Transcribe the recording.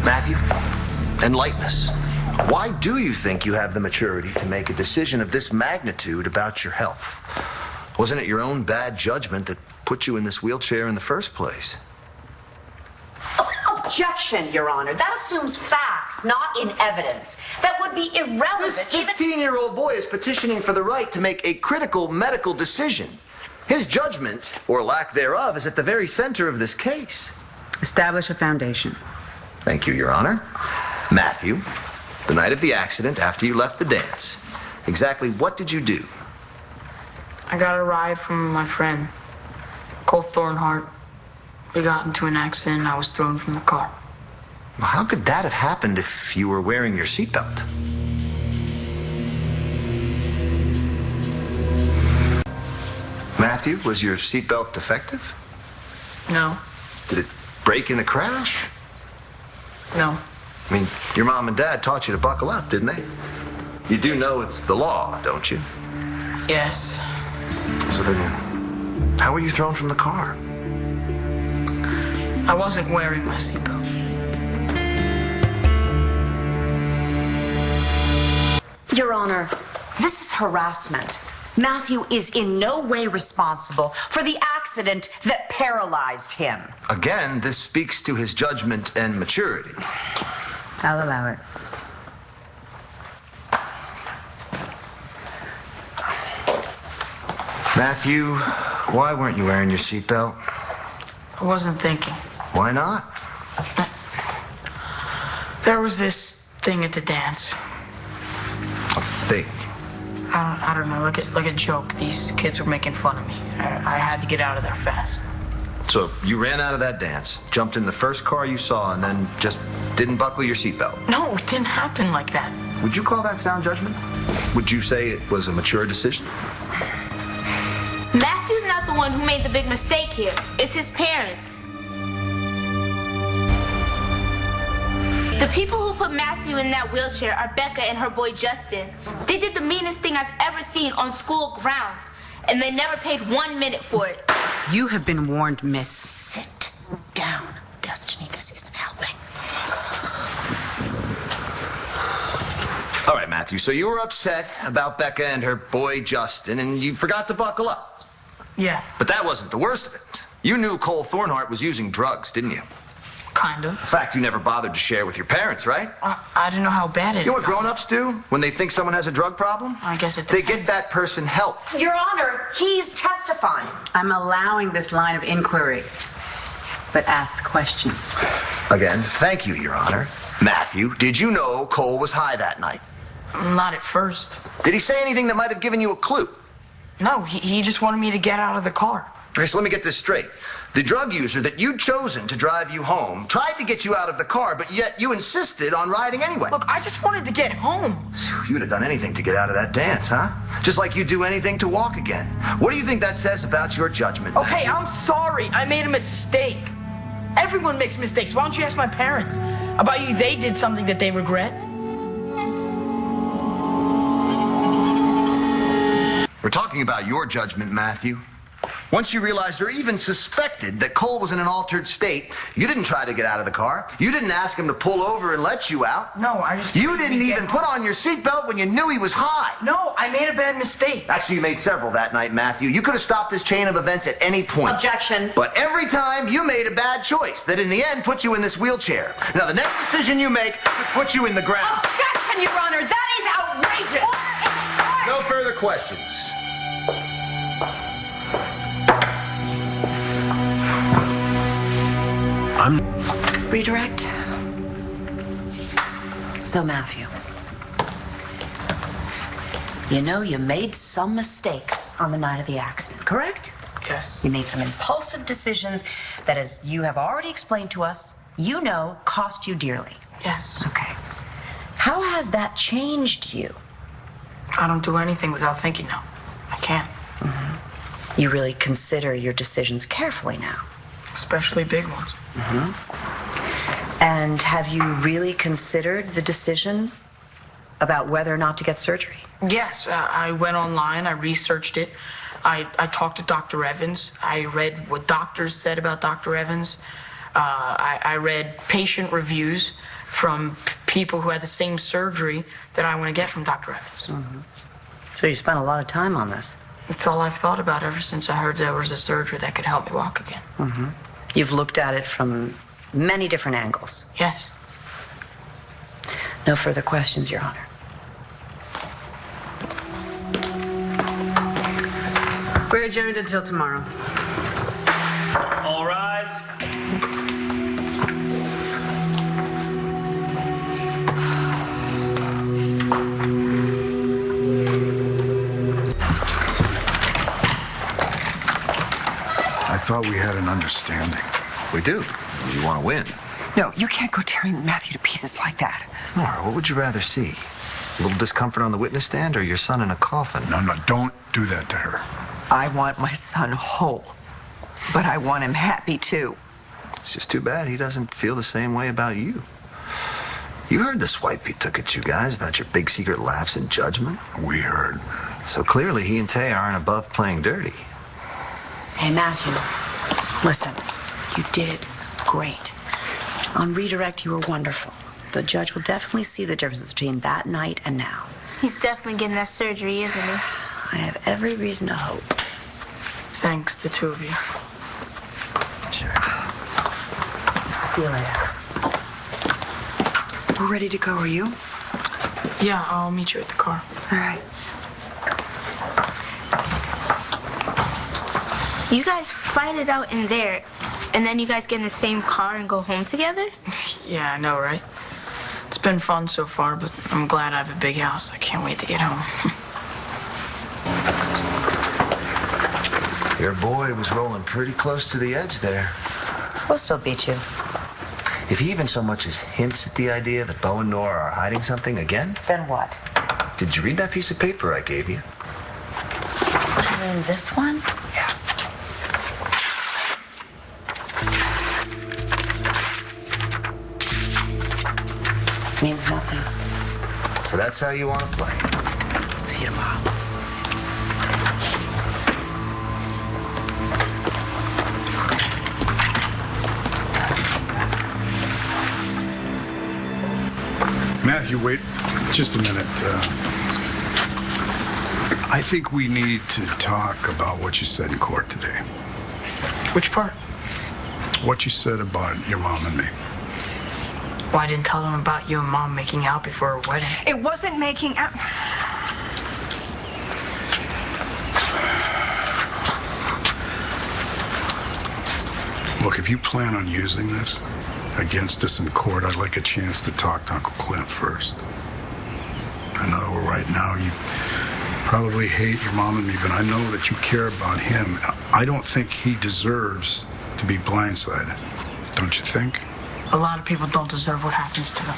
Matthew, enlighten us. Why do you think you have the maturity to make a decision of this magnitude about your health? Wasn't it your own bad judgment that put you in this wheelchair in the first place? Objection, Your Honor. That assumes facts, not in evidence. That would be irrelevant. This 15-year-old boy is petitioning for the right to make a critical medical decision. His judgment, or lack thereof, is at the very center of this case. Establish a foundation. Thank you, Your Honor. Matthew, the night of the accident, after you left the dance, exactly what did you do? I got a ride from my friend, Cole Thornhart. We got into an accident and I was thrown from the car. Well, how could that have happened if you were wearing your seatbelt? Matthew, was your seatbelt defective? No. Did it break in the crash? No. I mean, your mom and dad taught you to buckle up, didn't they? You do know it's the law, don't you? Yes. So then, how were you thrown from the car? I wasn't wearing my seatbelt. Your Honor, this is harassment. Matthew is in no way responsible for the accident that paralyzed him. Again, this speaks to his judgment and maturity. I'll allow it. Matthew, why weren't you wearing your seatbelt? I wasn't thinking. Why not? There was this thing at the dance. A thing. I don't know, like a joke. These kids were making fun of me. I had to get out of there fast. So you ran out of that dance, jumped in the first car you saw, and then just didn't buckle your seatbelt. No, it didn't happen like that. Would you call that sound judgment? Would you say it was a mature decision? Matthew's not the one who made the big mistake here. It's his parents. The people who put Matthew in that wheelchair are Becca and her boy Justin. They did the meanest thing I've ever seen on school grounds, and they never paid 1 minute for it. You have been warned, miss. Sit down, Destiny. This isn't helping. All right, Matthew, so you were upset about Becca and her boy Justin, and you forgot to buckle up. Yeah, But that wasn't the worst of it. You knew Cole Thornhart was using drugs, didn't you? kind of. A fact you never bothered to share with your parents, right? I didn't know how bad it You know what got. grown-ups do when they think someone has a drug problem? I guess it They depends. get that person help. Your Honor, he's testifying. I'm allowing this line of inquiry, but ask questions. Again, thank you, Your Honor. Matthew, did you know Cole was high that night? Not at first. Did he say anything that might have given you a clue? No, he just wanted me to get out of the car. Okay, so let me get this straight. The drug user that you'd chosen to drive you home tried to get you out of the car, but yet you insisted on riding anyway. Look, I just wanted to get home. You would have done anything to get out of that dance, huh? Just like you'd do anything to walk again. What do you think that says about your judgment? Okay, Matthew? I'm sorry. I made a mistake. Everyone makes mistakes. Why don't you ask my parents? About you, they did something that they regret. We're talking about your judgment, Matthew. Once you realized or even suspected that Cole was in an altered state, you didn't try to get out of the car. You didn't ask him to pull over and let you out. No, I just... You didn't even put on your seatbelt when you knew he was high. No, I made a bad mistake. Actually, you made several that night, Matthew. You could have stopped this chain of events at any point. Objection. But every time you made a bad choice that in the end put you in this wheelchair. Now, the next decision you make could put you in the ground. Objection, Your Honor. That is outrageous. No further questions. Redirect. So, Matthew, you know you made some mistakes on the night of the accident, correct? Yes. You made some impulsive decisions that, as you have already explained to us, you know cost you dearly. Yes. Okay. How has that changed you? I don't do anything without thinking now. I can't. You really consider your decisions carefully now. Especially big ones. And have you really considered the decision about whether or not to get surgery? Yes, I went online, I researched it. I talked to Dr. Evans. I read what doctors said about Dr. Evans. I read patient reviews. from people who had the same surgery that I want to get from Dr. Evans. So you spent a lot of time on this. It's all I've thought about ever since I heard there was a surgery that could help me walk again. You've looked at it from many different angles. Yes. No further questions, Your Honor. We're adjourned until tomorrow. All rise. I thought we had an understanding. We do. You want to win. No, you can't go tearing Matthew to pieces like that. Nora, what would you rather see? A little discomfort on the witness stand or your son in a coffin? No, don't do that to her. I want my son whole, but I want him happy too. It's just too bad he doesn't feel the same way about you. You heard the swipe he took at you guys about your big secret lapse in judgment. We heard. So clearly he and Tay aren't above playing dirty. Hey, Matthew, listen, you did great. On redirect, you were wonderful. The judge will definitely see the difference between that night and now. He's definitely getting that surgery, isn't he? I have every reason to hope. Thanks, the two of you. Sure. See you later. We're ready to go, are you? Yeah, I'll meet you at the car. All right. You guys fight it out in there, and then you guys get in the same car and go home together? Yeah, I know, right? It's been fun so far, but I'm glad I have a big house. I can't wait to get home. Your boy was rolling pretty close to the edge there. We'll still beat you. If he even so much as hints at the idea that Bo and Nora are hiding something again, Then what? did you read that piece of paper I gave you? You mean this one? Yeah. Means nothing. So that's how you want to play. See you tomorrow. Matthew, wait just a minute. I think we need to talk about what you said in court today. Which part? What you said about your mom and me. Well, I didn't tell them about you and Mom making out before our wedding. It wasn't making out. Look, if you plan on using this against us in court, I'd like a chance to talk to Uncle Clint first. I know right now you probably hate your mom and me, but I know that you care about him. I don't think he deserves to be blindsided. Don't you think? A lot of people don't deserve what happens to them.